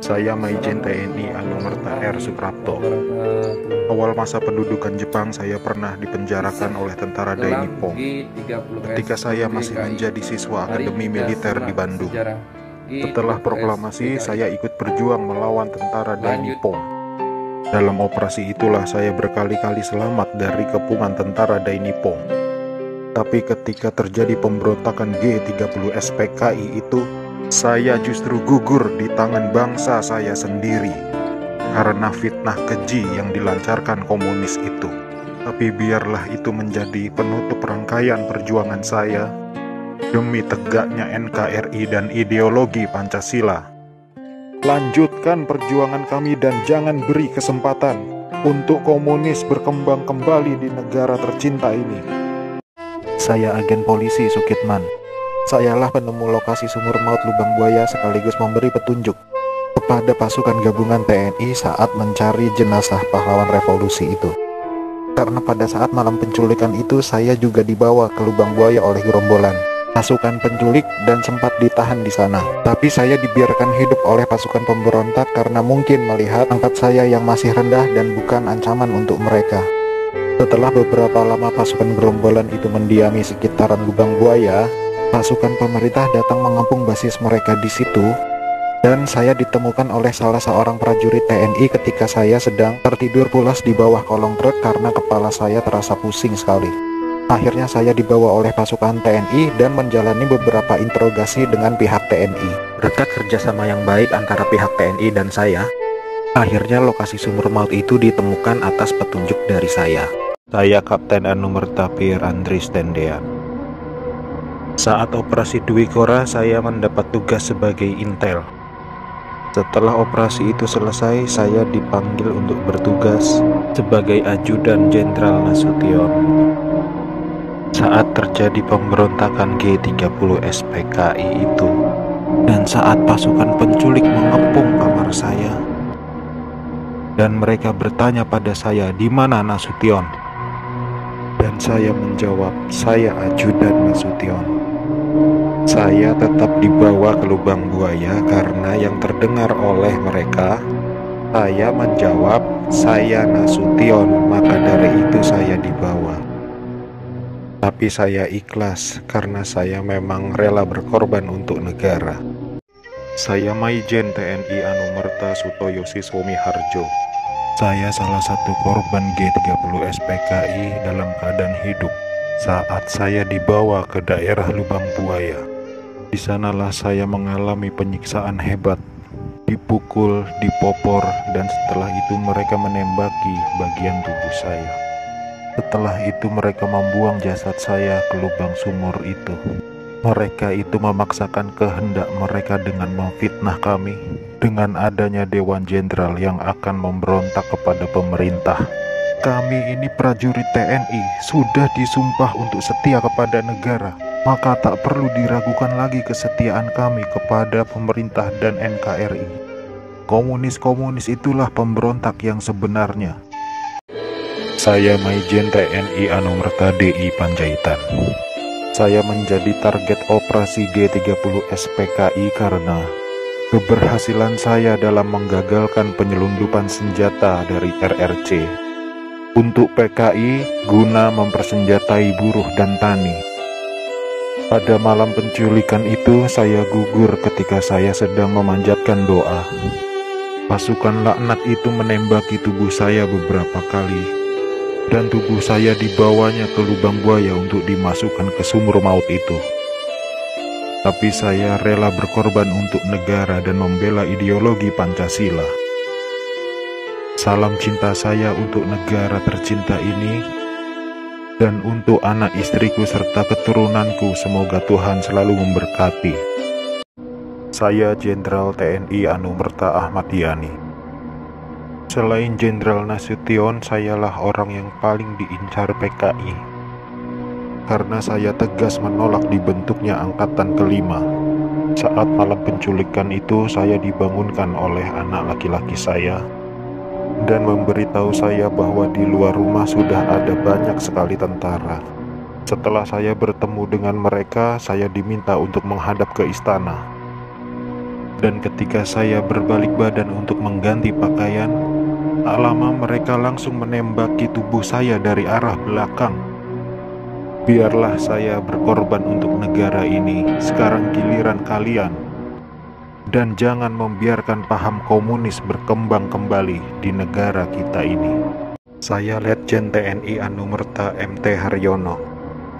Saya Maijen TNI Anumerta R. Suprapto. Awal masa pendudukan Jepang, saya pernah dipenjarakan oleh tentara Dai Nippon ketika saya masih menjadi siswa Akademi Militer di Bandung. Setelah proklamasi, saya ikut berjuang melawan tentara Dai Nippon. Dalam operasi itulah saya berkali-kali selamat dari kepungan tentara Dai Nippon. Tapi ketika terjadi pemberontakan G30 SPKI itu, saya justru gugur di tangan bangsa saya sendiri karena fitnah keji yang dilancarkan komunis itu. Tapi biarlah itu menjadi penutup rangkaian perjuangan saya demi tegaknya NKRI dan ideologi Pancasila. Lanjutkan perjuangan kami dan jangan beri kesempatan untuk komunis berkembang kembali di negara tercinta ini. Saya agen polisi Sukitman. Sayalah penemu lokasi sumur maut lubang buaya sekaligus memberi petunjuk kepada pasukan gabungan TNI saat mencari jenazah pahlawan revolusi itu. Karena pada saat malam penculikan itu saya juga dibawa ke lubang buaya oleh gerombolan pasukan penculik dan sempat ditahan di sana. Tapi saya dibiarkan hidup oleh pasukan pemberontak karena mungkin melihat pangkat saya yang masih rendah dan bukan ancaman untuk mereka. Setelah beberapa lama pasukan gerombolan itu mendiami sekitaran lubang buaya, pasukan pemerintah datang mengepung basis mereka di situ, dan saya ditemukan oleh salah seorang prajurit TNI ketika saya sedang tertidur pulas di bawah kolong truk karena kepala saya terasa pusing sekali. Akhirnya saya dibawa oleh pasukan TNI dan menjalani beberapa interogasi dengan pihak TNI. Berkat kerjasama yang baik antara pihak TNI dan saya, akhirnya lokasi sumur maut itu ditemukan atas petunjuk dari saya. Saya Kapten Anumerta Pier Andris Tendean. Saat operasi Dwi Kora, saya mendapat tugas sebagai intel. Setelah operasi itu selesai, saya dipanggil untuk bertugas sebagai ajudan Jenderal Nasution. Saat terjadi pemberontakan G30 SPKI itu, dan saat pasukan penculik mengepung kamar saya, dan mereka bertanya pada saya, "Di mana Nasution?" Dan saya menjawab, "Saya ajudan Nasution." Saya tetap dibawa ke lubang buaya karena yang terdengar oleh mereka, saya menjawab, "Saya Nasution," maka dari itu saya dibawa. Tapi saya ikhlas karena saya memang rela berkorban untuk negara. Saya Maijen TNI Anumerta Sutoyo Siswomi Harjo. Saya salah satu korban G30 SPKI dalam keadaan hidup saat saya dibawa ke daerah lubang buaya. Di sanalah saya mengalami penyiksaan hebat, dipukul, dipopor, dan setelah itu mereka menembaki bagian tubuh saya. Setelah itu mereka membuang jasad saya ke lubang sumur itu. Mereka itu memaksakan kehendak mereka dengan memfitnah kami dengan adanya Dewan Jenderal yang akan memberontak kepada pemerintah. Kami ini prajurit TNI sudah disumpah untuk setia kepada negara, maka tak perlu diragukan lagi kesetiaan kami kepada pemerintah dan NKRI. Komunis-komunis itulah pemberontak yang sebenarnya. Saya Maijen TNI Anumerta DI Panjaitan. Saya menjadi target operasi G30 SPKI karena keberhasilan saya dalam menggagalkan penyelundupan senjata dari RRC untuk PKI guna mempersenjatai buruh dan tani. Pada malam penculikan itu saya gugur ketika saya sedang memanjatkan doa. Pasukan laknat itu menembaki tubuh saya beberapa kali, dan tubuh saya dibawanya ke lubang buaya untuk dimasukkan ke sumur maut itu. Tapi saya rela berkorban untuk negara dan membela ideologi Pancasila. Salam cinta saya untuk negara tercinta ini, dan untuk anak istriku serta keturunanku, semoga Tuhan selalu memberkati. Saya Jenderal TNI Anumerta Ahmad Yani. Selain Jenderal Nasution, sayalah orang yang paling diincar PKI karena saya tegas menolak dibentuknya Angkatan Kelima. Saat malam penculikan itu, saya dibangunkan oleh anak laki-laki saya dan memberitahu saya bahwa di luar rumah sudah ada banyak sekali tentara. Setelah saya bertemu dengan mereka, saya diminta untuk menghadap ke istana. Dan ketika saya berbalik badan untuk mengganti pakaian, tak lama mereka langsung menembaki tubuh saya dari arah belakang. Biarlah saya berkorban untuk negara ini, sekarang giliran kalian. Dan jangan membiarkan paham komunis berkembang kembali di negara kita ini. Saya Letjen TNI Anumerta MT Haryono.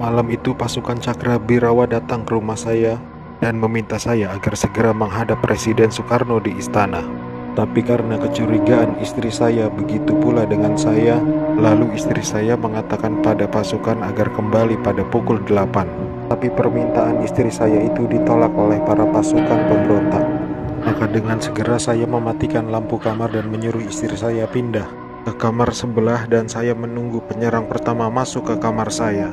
Malam itu pasukan Cakrabirawa datang ke rumah saya dan meminta saya agar segera menghadap Presiden Soekarno di istana. Tapi karena kecurigaan istri saya begitu pula dengan saya, lalu istri saya mengatakan pada pasukan agar kembali pada pukul 8. Tapi permintaan istri saya itu ditolak oleh para pasukan pemberontak. Maka dengan segera saya mematikan lampu kamar dan menyuruh istri saya pindah ke kamar sebelah, dan saya menunggu penyerang pertama masuk ke kamar saya.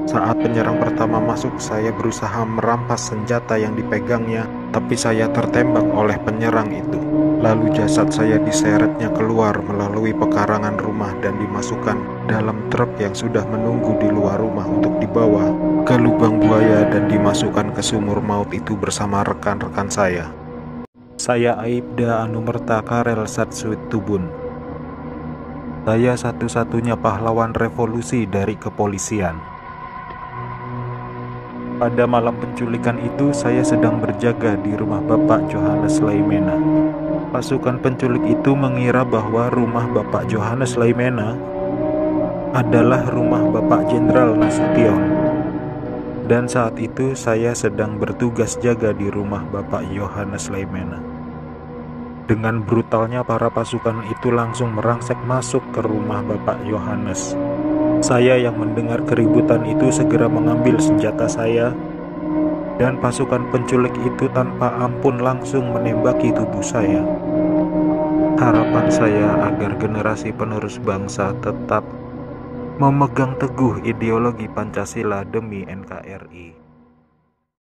Saat penyerang pertama masuk, saya berusaha merampas senjata yang dipegangnya, tapi saya tertembak oleh penyerang itu. Lalu jasad saya diseretnya keluar melalui pekarangan rumah dan dimasukkan dalam truk yang sudah menunggu di luar rumah untuk dibawa ke lubang buaya dan dimasukkan ke sumur maut itu bersama rekan-rekan saya. Saya Aibda Anumerta Karel Satsuit Tubun. Saya satu-satunya pahlawan revolusi dari kepolisian. Pada malam penculikan itu, saya sedang berjaga di rumah Bapak Johannes Laimena. Pasukan penculik itu mengira bahwa rumah Bapak Johannes Laimena adalah rumah Bapak Jenderal Nasution. Dan saat itu saya sedang bertugas jaga di rumah Bapak Johannes Laimena. Dengan brutalnya para pasukan itu langsung merangsek masuk ke rumah Bapak Johannes. Saya yang mendengar keributan itu segera mengambil senjata saya, dan pasukan penculik itu tanpa ampun langsung menembaki tubuh saya. Harapan saya agar generasi penerus bangsa tetap memegang teguh ideologi Pancasila demi NKRI.